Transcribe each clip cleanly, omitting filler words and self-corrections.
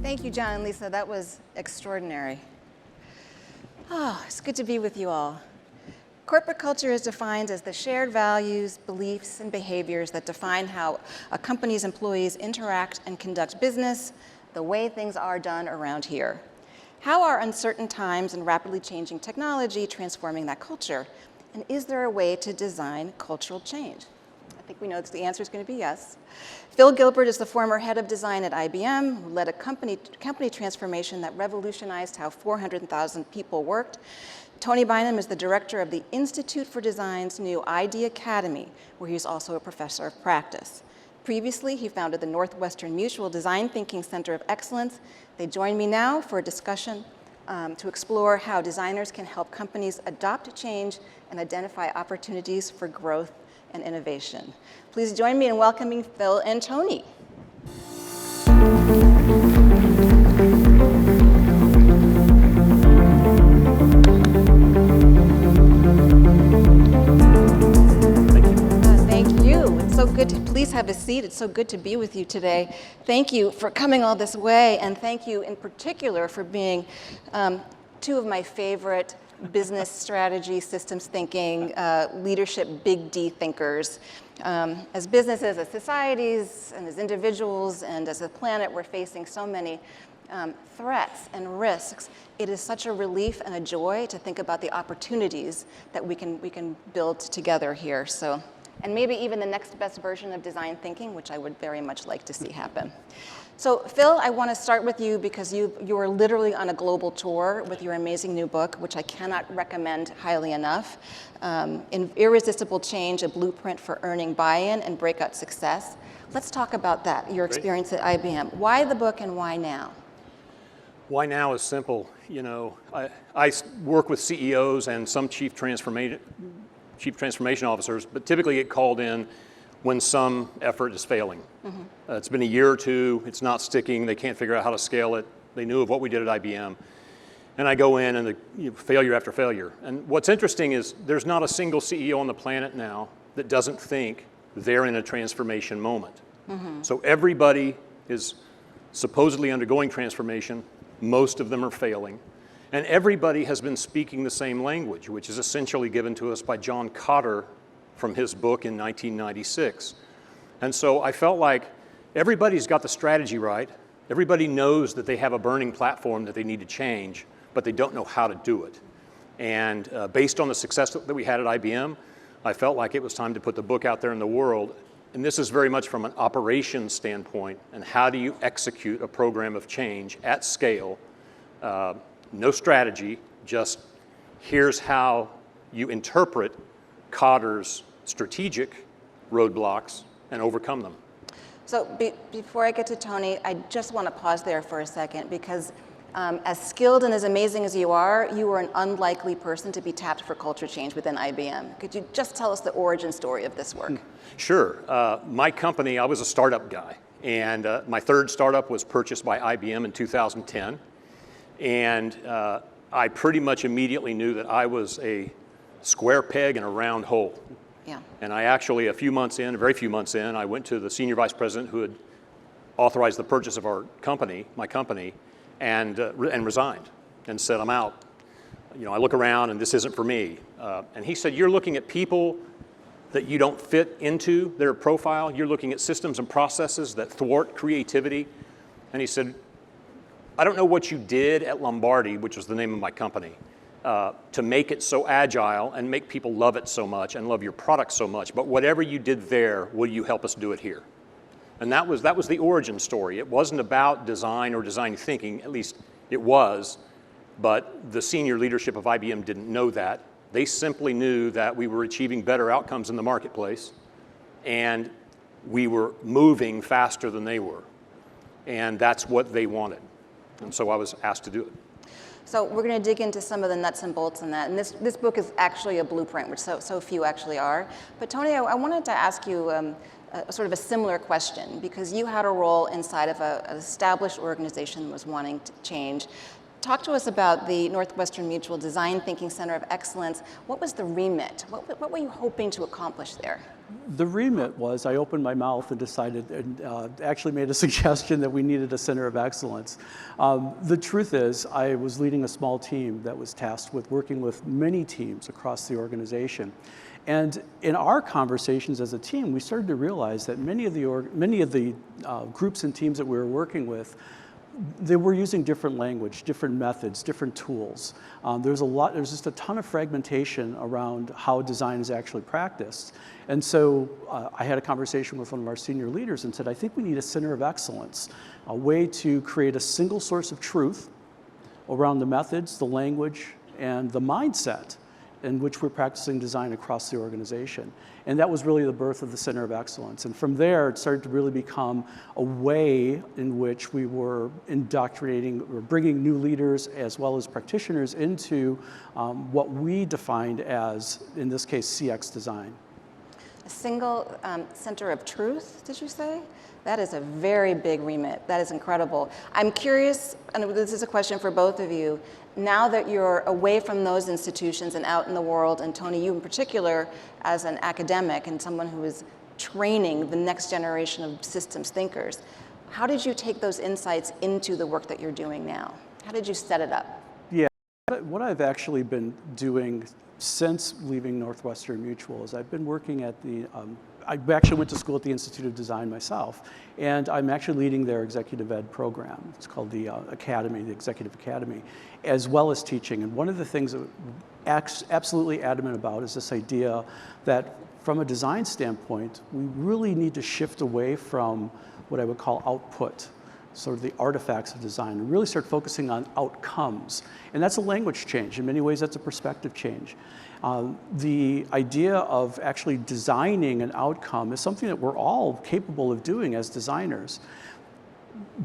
Thank you, John and Lisa. That was extraordinary. Oh, it's good to be with you all. Corporate culture is defined as the shared values, beliefs, and behaviors that define how a company's employees interact and conduct business, the way things are done around here. How are uncertain times and rapidly changing technology transforming that culture? And is there a way to design cultural change? I think we know that the answer is going to be yes. Phil Gilbert is the former head of design at IBM, who led a company transformation that revolutionized how 400,000 people worked. Tony Bynum is the director of the Institute for Design's new ID Academy, where he's also a professor of practice. Previously, he founded the Northwestern Mutual Design Thinking Center of Excellence. They join me now for a discussion to explore how designers can help companies adopt change and identify opportunities for growth and innovation. Please join me in welcoming Phil and Tony. Thank you. It's so good to, please have a seat. It's so good to be with you today. Thank you for coming all this way, and thank you in particular for being two of my favorite business strategy, systems thinking, leadership, big D thinkers. As businesses, as societies, and as individuals, and as a planet, we're facing so many threats and risks. It is such a relief and a joy to think about the opportunities that we can build together here. So, and maybe even the next best version of design thinking, which I would very much like to see happen. So Phil, I want to start with you because you are literally on a global tour with your amazing new book, which I cannot recommend highly enough. Irresistible Change, a blueprint for earning buy-in and breakout success. Let's talk about that, your experience at IBM. Why the book and why now? Why now is simple. You know, I work with CEOs and some chief transformation officers, but typically get called in when some effort is failing. Mm-hmm. It's been a year or two, it's not sticking, they can't figure out how to scale it. They knew of what we did at IBM. And I go in and failure after failure. And what's interesting is there's not a single CEO on the planet now that doesn't think they're in a transformation moment. Mm-hmm. So everybody is supposedly undergoing transformation, most of them are failing. And everybody has been speaking the same language, which is essentially given to us by John Cotter from his book in 1996. And so I felt like everybody's got the strategy right. Everybody knows that they have a burning platform that they need to change, but they don't know how to do it. And based on the success that we had at IBM, I felt like it was time to put the book out there in the world. And this is very much from an operations standpoint, and how do you execute a program of change at scale? No strategy, just here's how you interpret Cotter's strategic roadblocks and overcome them. So before I get to Tony, I just want to pause there for a second because as skilled and as amazing as you are an unlikely person to be tapped for culture change within IBM. Could you just tell us the origin story of this work? Sure. My company, I was a startup guy, and my third startup was purchased by IBM in 2010. And I pretty much immediately knew that I was a square peg in a round hole. Yeah. And I actually, very few months in, I went to the senior vice president who had authorized the purchase of my company, and resigned and said, I'm out. You know, I look around and this isn't for me. And he said, you're looking at people that you don't fit into their profile. You're looking at systems and processes that thwart creativity. And he said, I don't know what you did at Lombardi, which was the name of my company, to make it so agile and make people love it so much and love your product so much. But whatever you did there, will you help us do it here? And that was the origin story. It wasn't about design or design thinking, at least it was, but the senior leadership of IBM didn't know that. They simply knew that we were achieving better outcomes in the marketplace, and we were moving faster than they were. And that's what they wanted. And so I was asked to do it. So we're going to dig into some of the nuts and bolts in that. And this book is actually a blueprint, which so few actually are. But Tony, I wanted to ask you sort of a similar question, because you had a role inside of an established organization that was wanting to change. Talk to us about the Northwestern Mutual Design Thinking Center of Excellence. What was the remit? What were you hoping to accomplish there? The remit was, I opened my mouth and decided, and actually made a suggestion that we needed a center of excellence. The truth is, I was leading a small team that was tasked with working with many teams across the organization. And in our conversations as a team, we started to realize that many of the groups and teams that we were working with, they were using different language, different methods, different tools. There's just a ton of fragmentation around how design is actually practiced. And so I had a conversation with one of our senior leaders and said, I think we need a center of excellence, a way to create a single source of truth around the methods, the language, and the mindset in which we're practicing design across the organization. And that was really the birth of the Center of Excellence. And from there, it started to really become a way in which we were indoctrinating or bringing new leaders as well as practitioners into what we defined as, in this case, CX design. A single center of truth, did you say? That is a very big remit. That is incredible. I'm curious, and this is a question for both of you, now that you're away from those institutions and out in the world, and Tony, you in particular, as an academic and someone who is training the next generation of systems thinkers, how did you take those insights into the work that you're doing now? How did you set it up? Yeah, what I've actually been doing since leaving Northwestern Mutual is I've been working at the, I actually went to school at the Institute of Design myself, and I'm actually leading their executive ed program. It's called the Academy, the Executive Academy, as well as teaching. And one of the things that I'm absolutely adamant about is this idea that from a design standpoint, we really need to shift away from what I would call output, sort of the artifacts of design, and really start focusing on outcomes. And that's a language change. In many ways, that's a perspective change. The idea of actually designing an outcome is something that we're all capable of doing as designers.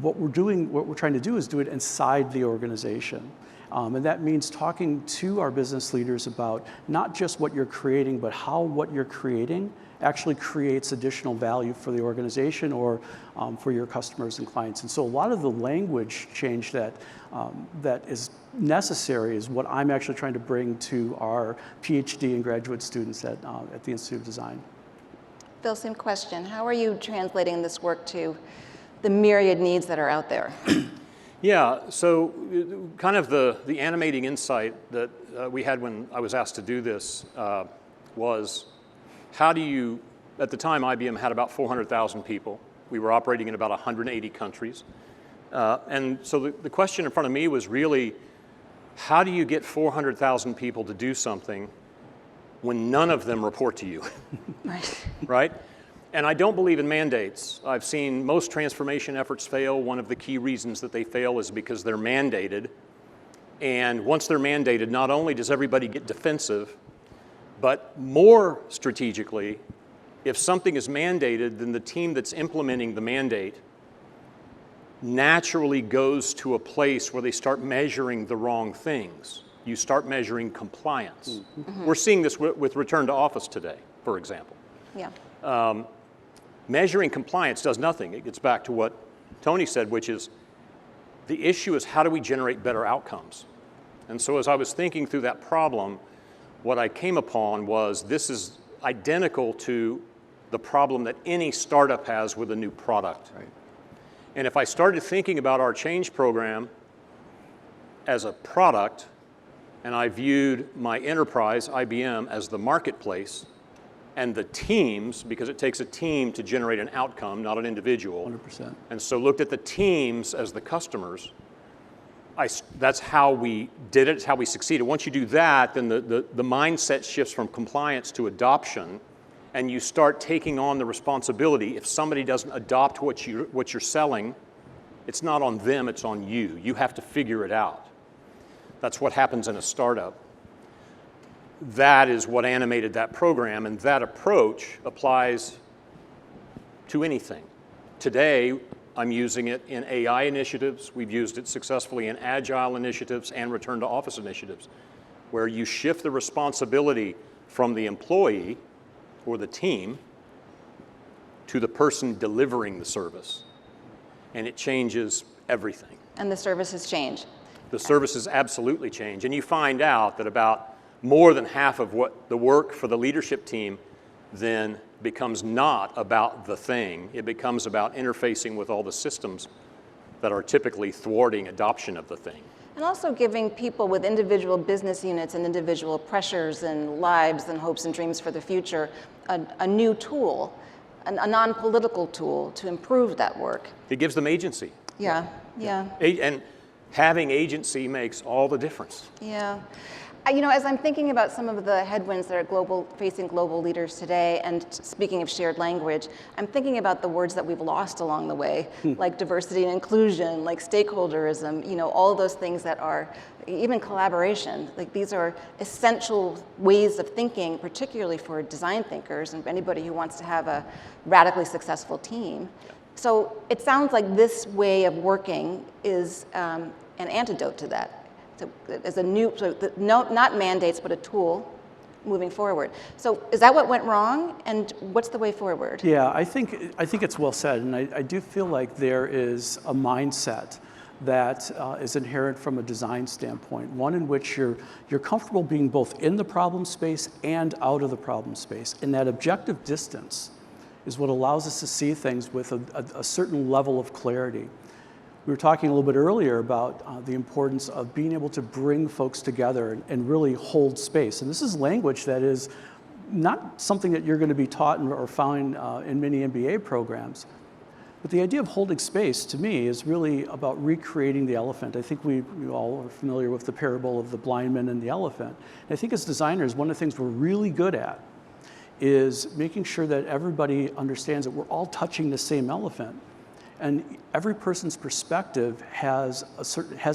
What we're trying to do is do it inside the organization. And that means talking to our business leaders about not just what you're creating, but how what you're creating actually creates additional value for the organization or for your customers and clients. And so a lot of the language change that is necessary is what I'm actually trying to bring to our PhD and graduate students at the Institute of Design. Phil, same question. How are you translating this work to the myriad needs that are out there? Yeah, so kind of the animating insight that we had when I was asked to do this was, how do you, at the time IBM had about 400,000 people. We were operating in about 180 countries. And so the question in front of me was really, how do you get 400,000 people to do something when none of them report to you? Right. Right? And I don't believe in mandates. I've seen most transformation efforts fail. One of the key reasons that they fail is because they're mandated. And once they're mandated, not only does everybody get defensive, but more strategically, if something is mandated, then the team that's implementing the mandate naturally goes to a place where they start measuring the wrong things. You start measuring compliance. Mm-hmm. We're seeing this with return to office today, for example. Yeah. Measuring compliance does nothing. It gets back to what Tony said, which is the issue is how do we generate better outcomes? And so as I was thinking through that problem, what I came upon was this is identical to the problem that any startup has with a new product. Right. And if I started thinking about our change program as a product, and I viewed my enterprise, IBM, as the marketplace, and the teams, because it takes a team to generate an outcome, not an individual. 100%. And so looked at the teams as the customers. That's how we did it, it's how we succeeded. Once you do that, then the mindset shifts from compliance to adoption, and you start taking on the responsibility. If somebody doesn't adopt what you're selling, it's not on them, it's on you. You have to figure it out. That's what happens in a startup. That is what animated that program, and that approach applies to anything. Today, I'm using it in AI initiatives. We've used it successfully in agile initiatives and return to office initiatives, where you shift the responsibility from the employee or the team to the person delivering the service, and it changes everything. And the services change. The services absolutely change. And you find out that about more than half of what the work for the leadership team then becomes not about the thing. It becomes about interfacing with all the systems that are typically thwarting adoption of the thing. And also giving people with individual business units and individual pressures and lives and hopes and dreams for the future a new tool, a non-political tool to improve that work. It gives them agency. Yeah, yeah. And having agency makes all the difference. Yeah. You know, as I'm thinking about some of the headwinds that are facing global leaders today, and speaking of shared language, I'm thinking about the words that we've lost along the way, like diversity and inclusion, like stakeholderism, you know, all those things that are, even collaboration. Like these are essential ways of thinking, particularly for design thinkers and anybody who wants to have a radically successful team. So it sounds like this way of working is an antidote to that. So as a new, not mandates, but a tool moving forward. So is that what went wrong, and what's the way forward? Yeah, I think it's well said, and I do feel like there is a mindset that is inherent from a design standpoint, one in which you're comfortable being both in the problem space and out of the problem space, and that objective distance is what allows us to see things with a certain level of clarity. We were talking a little bit earlier about the importance of being able to bring folks together and really hold space. And this is language that is not something that you're going to be taught or found in many MBA programs. But the idea of holding space, to me, is really about recreating the elephant. I think we all are familiar with the parable of the blind man and the elephant. And I think as designers, one of the things we're really good at is making sure that everybody understands that we're all touching the same elephant. And every person's perspective has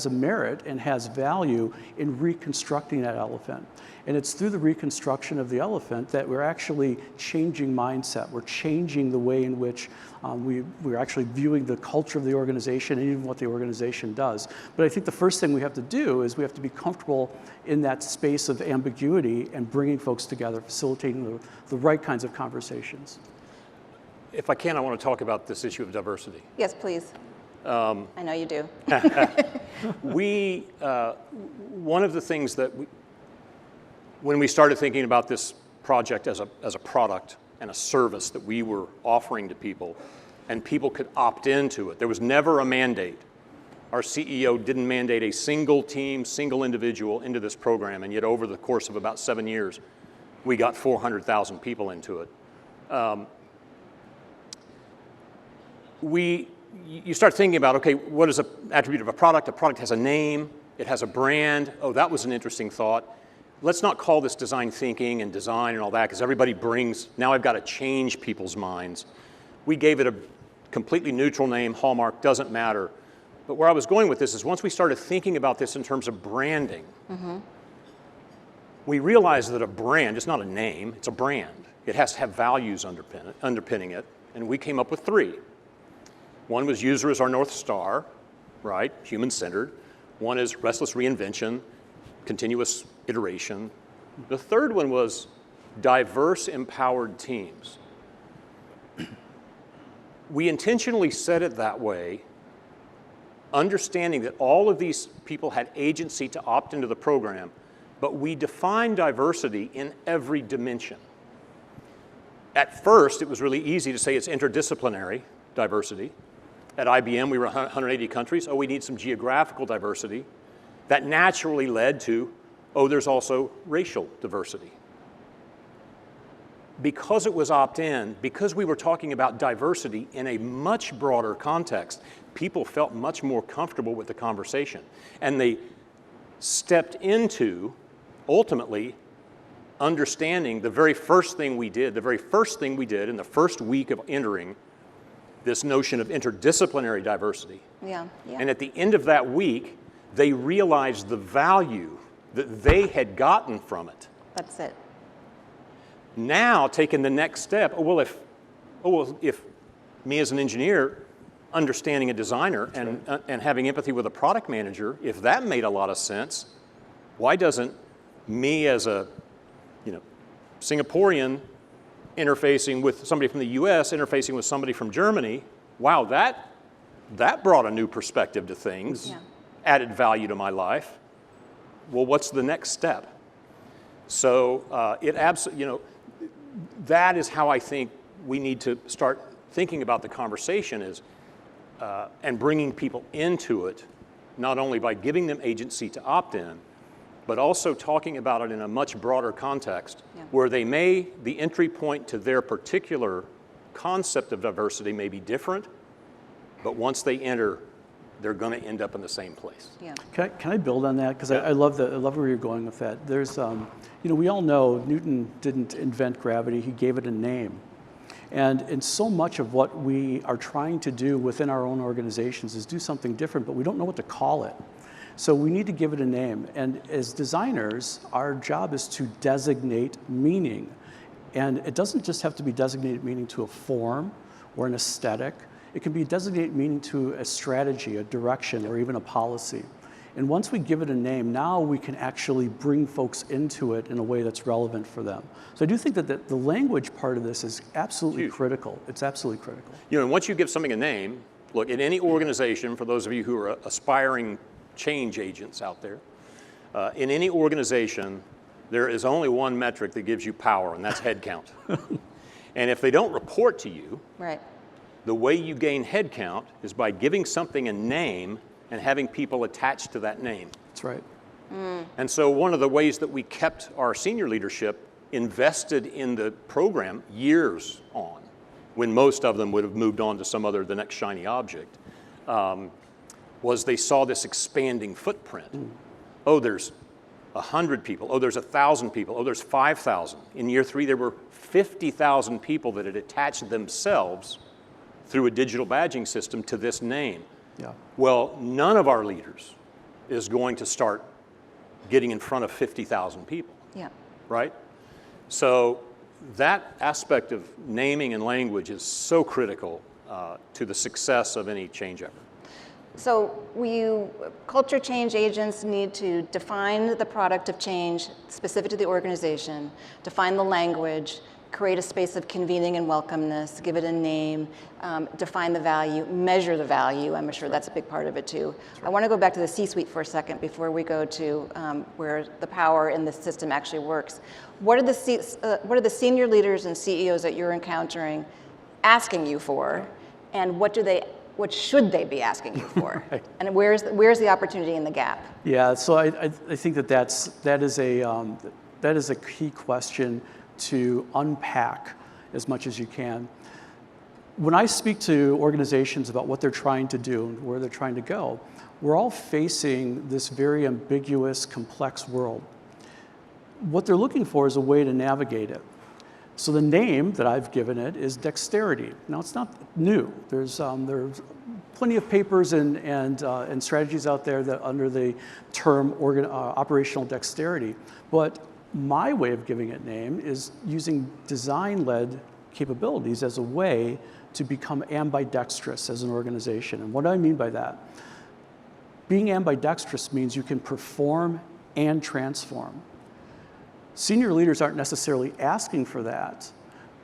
a merit and has value in reconstructing that elephant. And it's through the reconstruction of the elephant that we're actually changing mindset. We're changing the way in which we're actually viewing the culture of the organization and even what the organization does. But I think the first thing we have to do is we have to be comfortable in that space of ambiguity and bringing folks together, facilitating the right kinds of conversations. If I can, I want to talk about this issue of diversity. Yes, please. I know you do. One of the things that when we started thinking about this project as a product and a service that we were offering to people, and people could opt into it, there was never a mandate. Our CEO didn't mandate a single team, single individual into this program, and yet over the course of about 7 years, we got 400,000 people into it. You start thinking about, okay, what is an attribute of a product? A product has a name, it has a brand. Oh, that was an interesting thought. Let's not call this design thinking and design and all that, because everybody brings, now I've got to change people's minds. We gave it a completely neutral name, Hallmark, doesn't matter. But where I was going with this is once we started thinking about this in terms of branding, we realized that a brand is not a name, it's a brand. It has to have values underpinning it, and we came up with 3. One was user as our North Star, right, human-centered. One is restless reinvention, continuous iteration. The third one was diverse, empowered teams. We intentionally said it that way, understanding that all of these people had agency to opt into the program, but we defined diversity in every dimension. At first, it was really easy to say it's interdisciplinary diversity. At IBM, we were 180 countries. Oh, we need some geographical diversity. That naturally led to, oh, there's also racial diversity. Because it was opt-in, because we were talking about diversity in a much broader context, people felt much more comfortable with the conversation. And they stepped into, ultimately, understanding the very first thing we did in the first week of entering this notion of interdisciplinary diversity. Yeah. And at the end of that week, they realized the value that they had gotten from it. That's it. Now, taking the next step, if me as an engineer, understanding a designer and having empathy with a product manager, if that made a lot of sense, why doesn't me as a Singaporean interfacing with somebody from the US, interfacing with somebody from Germany, wow, that brought a new perspective to things. Yeah. added value to my life. Well, what's the next step? So that is how I think we need to start thinking about the conversation is, and bringing people into it, not only by giving them agency to opt in, but also talking about it in a much broader context where the entry point to their particular concept of diversity may be different, but once they enter, they're going to end up in the same place. Yeah. Can I build on that? Because I love where you're going with that. There's, we all know Newton didn't invent gravity, he gave it a name. And so much of what we are trying to do within our own organizations is do something different, but we don't know what to call it. So we need to give it a name. And as designers, our job is to designate meaning. And it doesn't just have to be designated meaning to a form or an aesthetic. It can be designated meaning to a strategy, a direction, or even a policy. And once we give it a name, now we can actually bring folks into it in a way that's relevant for them. So I do think that the language part of this is absolutely critical. It's absolutely critical. And once you give something a name, look, in any organization, for those of you who are aspiring change agents out there, in any organization, there is only one metric that gives you power, and that's head count. And if they don't report to you, Right. the way you gain head count is by giving something a name and having people attached to that name. That's right. And so one of the ways that we kept our senior leadership invested in the program years on, when most of them would have moved on to the next shiny object, was they saw this expanding footprint. Oh, there's 100 people. Oh, there's 1,000 people. Oh, there's 5,000. In year 3, there were 50,000 people that had attached themselves through a digital badging system to this name. Yeah. Well, none of our leaders is going to start getting in front of 50,000 people. Yeah. Right? So that aspect of naming and language is so critical to the success of any change effort. So culture change agents need to define the product of change specific to the organization, define the language, create a space of convening and welcomeness, give it a name, define the value, measure the value. I'm sure that's a big part of it too. I want to go back to the C-suite for a second before we go to where the power in this system actually works. What are the senior leaders and CEOs that you're encountering asking you for, and what should they be asking you for? Right. And where's the opportunity in the gap? Yeah, so I think that is a key question to unpack as much as you can. When I speak to organizations about what they're trying to do and where they're trying to go, we're all facing this very ambiguous, complex world. What they're looking for is a way to navigate it. So the name that I've given it is dexterity. Now, it's not new. There's plenty of papers and strategies out there that under the term operational dexterity. But my way of giving it name is using design-led capabilities as a way to become ambidextrous as an organization. And what do I mean by that? Being ambidextrous means you can perform and transform. Senior leaders aren't necessarily asking for that,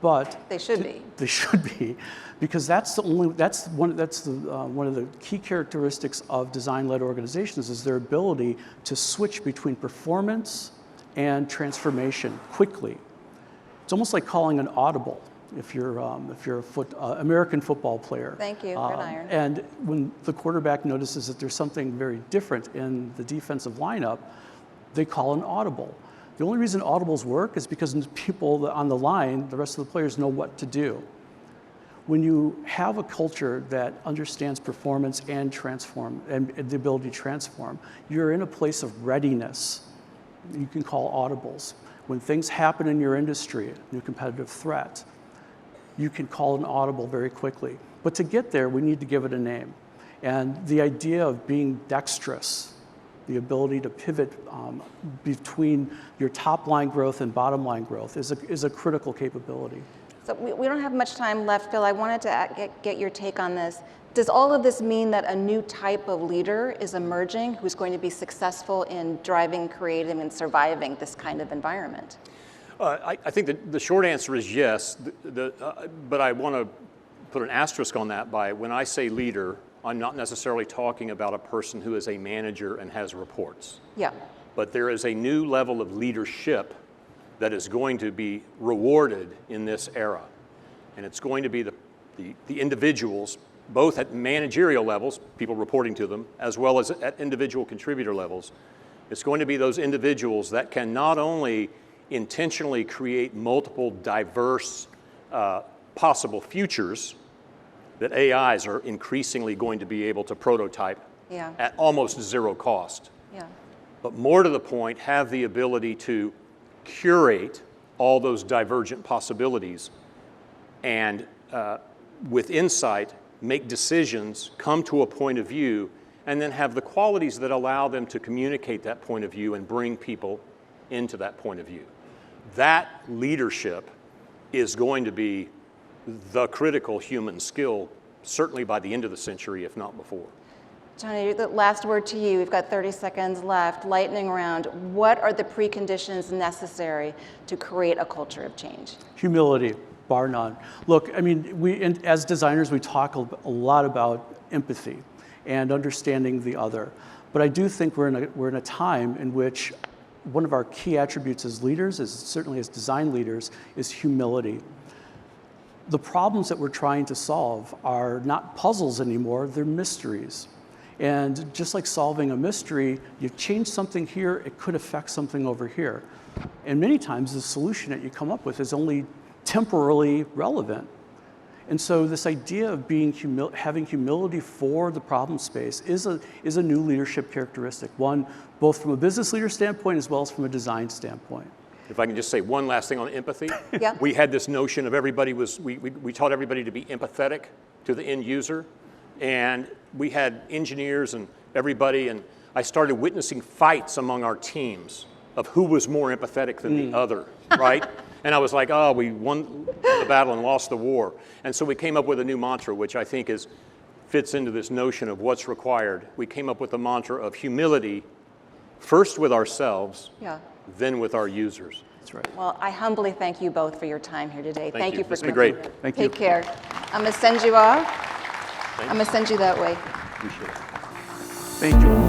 but they should be. They should be, because that's one of the key characteristics of design-led organizations is their ability to switch between performance and transformation quickly. It's almost like calling an audible if you're American football player. Thank you, Gridiron. And when the quarterback notices that there's something very different in the defensive lineup, they call an audible. The only reason audibles work is because people on the line, the rest of the players, know what to do. When you have a culture that understands performance and transform, and the ability to transform, you're in a place of readiness. You can call audibles. When things happen in your industry, new competitive threat, you can call an audible very quickly. But to get there, we need to give it a name. And the idea of being dexterous, the ability to pivot between your top line growth and bottom line growth is a critical capability. So we don't have much time left, Phil. I wanted to get your take on this. Does all of this mean that a new type of leader is emerging who's going to be successful in driving, creating, and surviving this kind of environment? I think that the short answer is yes, but I want to put an asterisk on that by when I say leader, I'm not necessarily talking about a person who is a manager and has reports. Yeah. But there is a new level of leadership that is going to be rewarded in this era. And it's going to be the individuals, both at managerial levels, people reporting to them, as well as at individual contributor levels. It's going to be those individuals that can not only intentionally create multiple diverse possible futures that AIs are increasingly going to be able to prototype at almost zero cost. Yeah. But more to the point, have the ability to curate all those divergent possibilities and with insight, make decisions, come to a point of view, and then have the qualities that allow them to communicate that point of view and bring people into that point of view. That leadership is going to be the critical human skill, certainly by the end of the century, if not before. Johnny, the last word to you. We've got 30 seconds left. Lightning round. What are the preconditions necessary to create a culture of change? Humility, bar none. Look, I mean, as designers, we talk a lot about empathy and understanding the other. But I do think we're in a time in which one of our key attributes as leaders, certainly as design leaders, is humility. The problems that we're trying to solve are not puzzles anymore, they're mysteries. And just like solving a mystery, you change something here, it could affect something over here. And many times the solution that you come up with is only temporarily relevant. And so this idea of having humility for the problem space is a new leadership characteristic, one both from a business leader standpoint as well as from a design standpoint. If I can just say one last thing on empathy. Yeah. We had this notion of we taught everybody to be empathetic to the end user. And we had engineers and everybody, and I started witnessing fights among our teams of who was more empathetic than the other, right? And I was like, oh, we won the battle and lost the war. And so we came up with a new mantra, which I think fits into this notion of what's required. We came up with the mantra of humility, first with ourselves, then with our users. That's right. Well, I humbly thank you both for your time here today. Thank you for It's been coming. great. Thank you. Take care. I'm going to send you off. I'm going to send you that way. Appreciate it. Thank you.